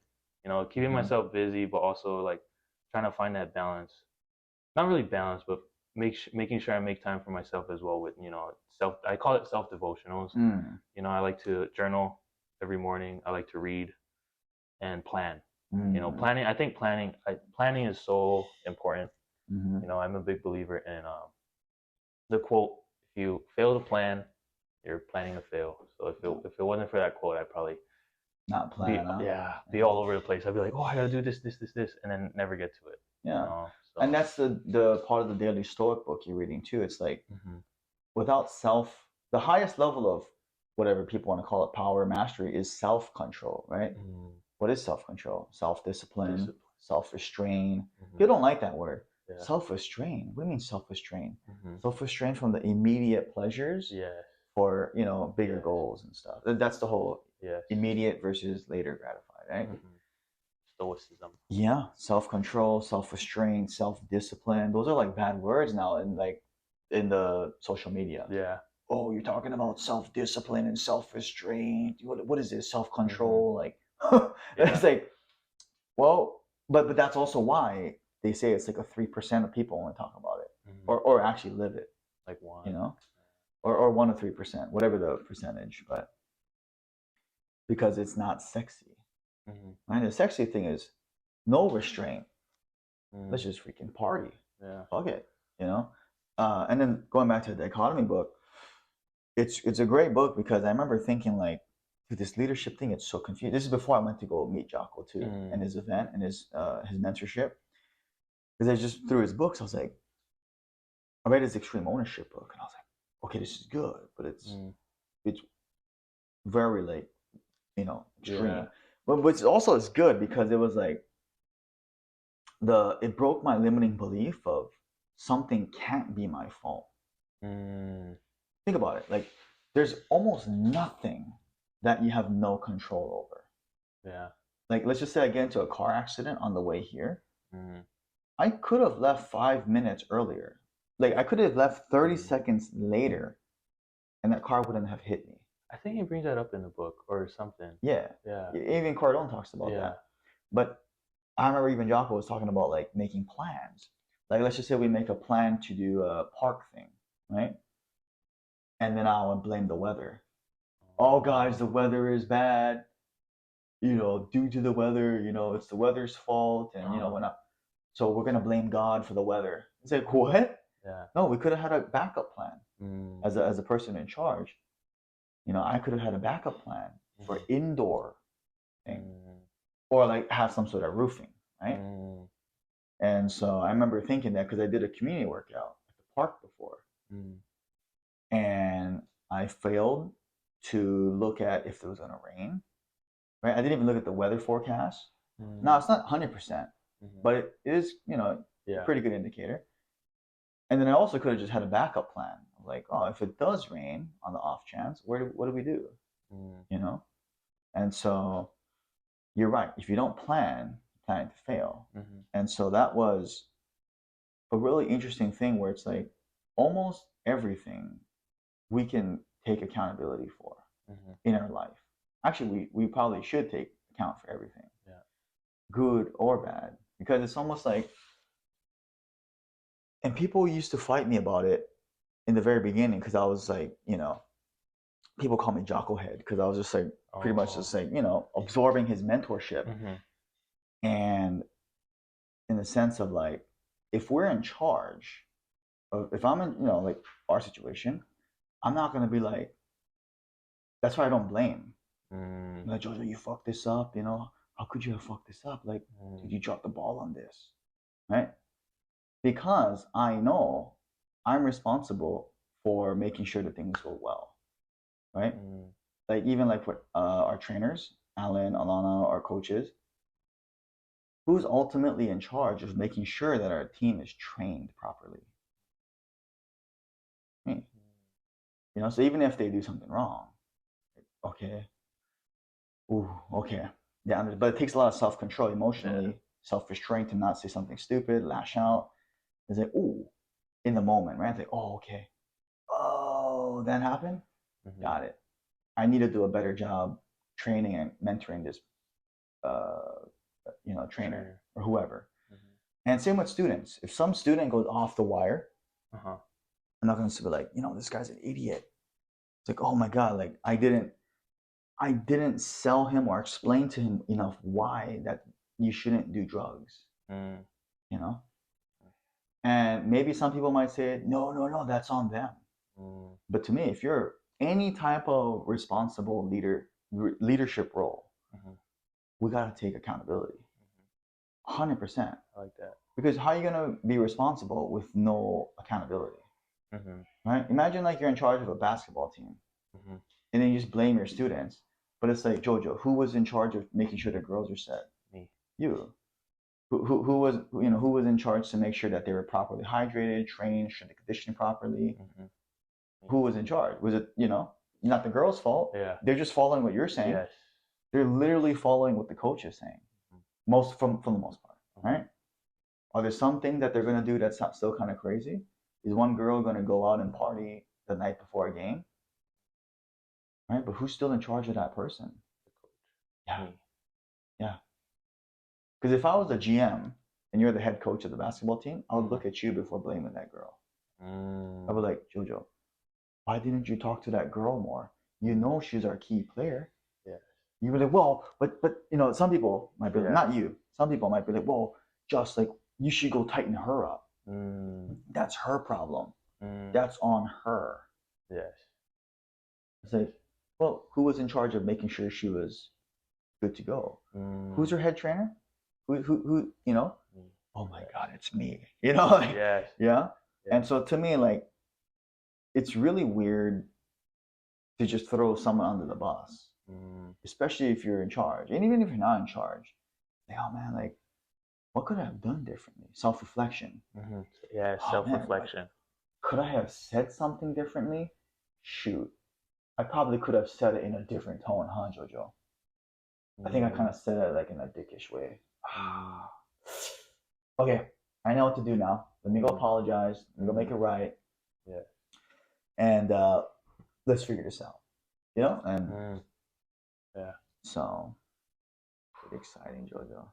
Keeping myself busy, but also like trying to find that balance. Not really balance, but making sure I make time for myself as well with, I call it self-devotionals. I like to journal every morning. I like to read and plan. Planning. I think planning is so important. I'm a big believer in the quote: "If you fail to plan, you're planning to fail. So if it wasn't for that quote, I'd probably not plan. be all over the place. I'd be like, oh, I gotta do this, and then never get to it. Yeah, So. And that's the part of the Daily Stoic book you're reading too. It's like without the highest level of whatever people want to call it, power, mastery, is self-control, right? What is self-control? Self-discipline, self-restraint. People don't like that word. Yeah. Self-restraint. What do you mean self-restraint? Self-restraint from the immediate pleasures for, bigger goals and stuff. That's the whole immediate versus later gratified, right? Stoicism. Yeah, self-control, self-restraint, self-discipline. Those are like bad words now in the social media. Yeah. Oh, you're talking about self-discipline and self-restraint. What is this? Self-control? Like, it's like, well, but that's also why they say it's like a 3% of people only talk about it, or actually live it. Like one. Or 1 to 3%, whatever the percentage, but because it's not sexy. And the sexy thing is no restraint. Let's just freaking party. Yeah. Fuck it. And then going back to the dichotomy book, it's a great book because I remember thinking like, dude, this leadership thing, it's so confusing. This is before I went to go meet Jocko too, and his event and his mentorship. Because I just through his books, I was like, I read his extreme ownership book, and I was like, okay, this is good, but it's very like, extreme. Yeah. But it's also is good because it was like it broke my limiting belief of something can't be my fault. Think about it. Like there's almost nothing that you have no control over. Yeah. Like let's just say I get into a car accident on the way here. I could have left 5 minutes earlier. Like I could have left 30 seconds later and that car wouldn't have hit me. I think he brings that up in the book or something. Yeah. Even Cardone talks about that. But I remember even Jocko was talking about like making plans. Like let's just say we make a plan to do a park thing, right? And then I would blame the weather. Oh guys, the weather is bad. Due to the weather, it's the weather's fault, and so we're gonna blame God for the weather. It's like what? Yeah. No, we could have had a backup plan as a person in charge. I could have had a backup plan for indoor thing, or like have some sort of roofing, right? And so I remember thinking that because I did a community workout at the park before, and I failed to look at if it was gonna rain, right? I didn't even look at the weather forecast. Now it's not 100%, but it is, a pretty good indicator. And then I also could have just had a backup plan. Like, oh, if it does rain on the off chance, what do we do? And so you're right. If you don't plan, you're planning to fail. And so that was a really interesting thing where it's like almost everything we can take accountability for in our life. Actually, we probably should take account for everything, good or bad, because it's almost like, and people used to fight me about it in the very beginning because I was like, people call me Jocko Head because I was just like pretty much just like, absorbing his mentorship. And in the sense of like, if we're in charge of, if I'm in, like our situation, I'm not going to be like, that's why I don't blame. Like, Jojo, you fucked this up, how could you have fucked this up? Like, did you drop the ball on this? Right? Because I know I'm responsible for making sure that things go well, right? Like even like for our trainers, Alan, Alana, our coaches, who's ultimately in charge of making sure that our team is trained properly? Me. So even if they do something wrong, okay, yeah, but it takes a lot of self-control emotionally, self-restraint to not say something stupid, lash out. It's like, in the moment, right? It's like, okay. Oh, that happened? Got it. I need to do a better job training and mentoring this, trainer or whoever. And same with students. If some student goes off the wire, I'm not going to be like, this guy's an idiot. It's like, oh my God, like I didn't sell him or explain to him enough why that you shouldn't do drugs, And maybe some people might say, no, that's on them. But to me, if you're any type of responsible leadership role, we gotta take accountability. 100%. I like that. Because how are you gonna be responsible with no accountability? Right? Imagine like you're in charge of a basketball team, and then you just blame your students. But it's like, Jojo, who was in charge of making sure the girls are set? Me. You. Who was in charge to make sure that they were properly hydrated, trained, strength and conditioning properly? Who was in charge? Was it, not the girls' fault? Yeah. They're just following what you're saying. Yes. They're literally following what the coach is saying. For the most part, right? Are there some things that they're gonna do that's still kind of crazy? Is one girl gonna go out and party the night before a game? Right? But who's still in charge of that person? The coach. Yeah. Because if I was a GM and you're the head coach of the basketball team, I would look at you before blaming that girl. I would like, Jojo, why didn't you talk to that girl more? You know she's our key player. Yeah. You were like, well, but some people might be like, not you. Some people might be like, well, just like you should go tighten her up. That's her problem. That's on her. Yes. It's like, well, who was in charge of making sure she was good to go? Who's her head trainer? Who? Oh my God, it's me. Like, yes. Yeah. And so to me, like, it's really weird to just throw someone under the bus, especially if you're in charge, and even if you're not in charge. Like, oh man, like, what could I have done differently? Self-reflection. Yeah, self-reflection. Man, could I have said something differently? Shoot, I probably could have said it in a different tone, huh, Jojo? I think I kind of said it like in a dickish way. Okay, I know what to do now. Let me go apologize. Let me go make it right. Yeah. And let's figure this out. And yeah. So pretty exciting, Jojo.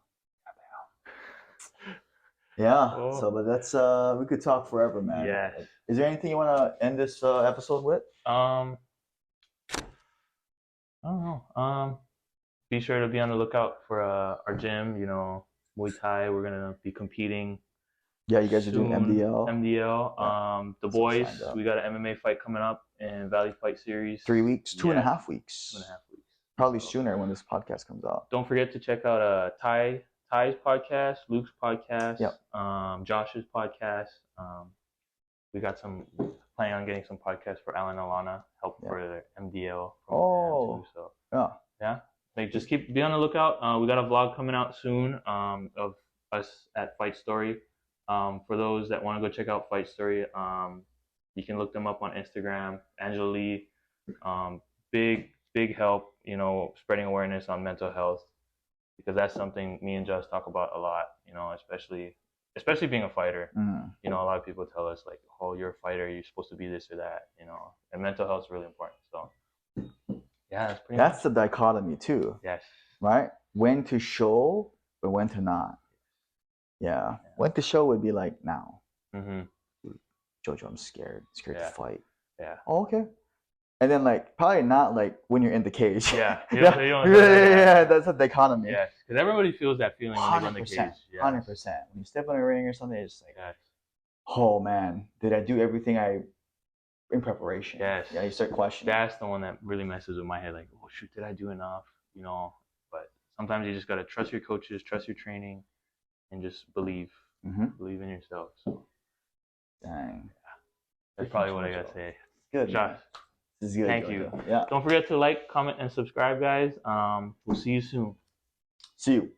Yeah. Oh. So, but that's we could talk forever, man. Yes. Is there anything you want to end this episode with? I don't know. Be sure to be on the lookout for our gym. Muay Thai. We're gonna be competing. Yeah, you guys are doing MDL. MDL. Yeah. The boys, we got an MMA fight coming up in Valley Fight Series. 3 weeks, 2.5 weeks. 2.5 weeks. Probably sooner when this podcast comes out. Don't forget to check out Ty's podcast, Luke's podcast, Josh's podcast. We got planning on getting some podcasts for Alan and Alana, help for the MDL. Oh. So yeah. Like, just be on the lookout. We got a vlog coming out soon of us at Fight Story. For those that want to go check out Fight Story, you can look them up on Instagram. Angela Lee, big help, spreading awareness on mental health, because that's something me and Josh talk about a lot, especially being a fighter. A lot of people tell us like, oh, you're a fighter, you're supposed to be this or that, and mental health is really important. So yeah, that's the dichotomy too. Yes. Right? When to show, but when to not. Yeah. When to show would be like now. Jojo, I'm scared to fight. Yeah. Oh, okay. And then like probably not like when you're in the cage. Yeah. Yeah. That's a dichotomy. Yes. Because everybody feels that feeling when they're in the cage. 100%. When you step on a ring or something, it's just like, oh man, did I do everything in preparation? Yes. Yeah. You start questioning. That's the one that really messes with my head. Like, oh shoot, did I do enough? But sometimes you just gotta trust your coaches, trust your training, and just believe in yourself. So, dang. That's probably what I gotta say. Good, Josh. This is good. Thank you. Yeah. Don't forget to like, comment, and subscribe, guys. We'll see you soon. See you.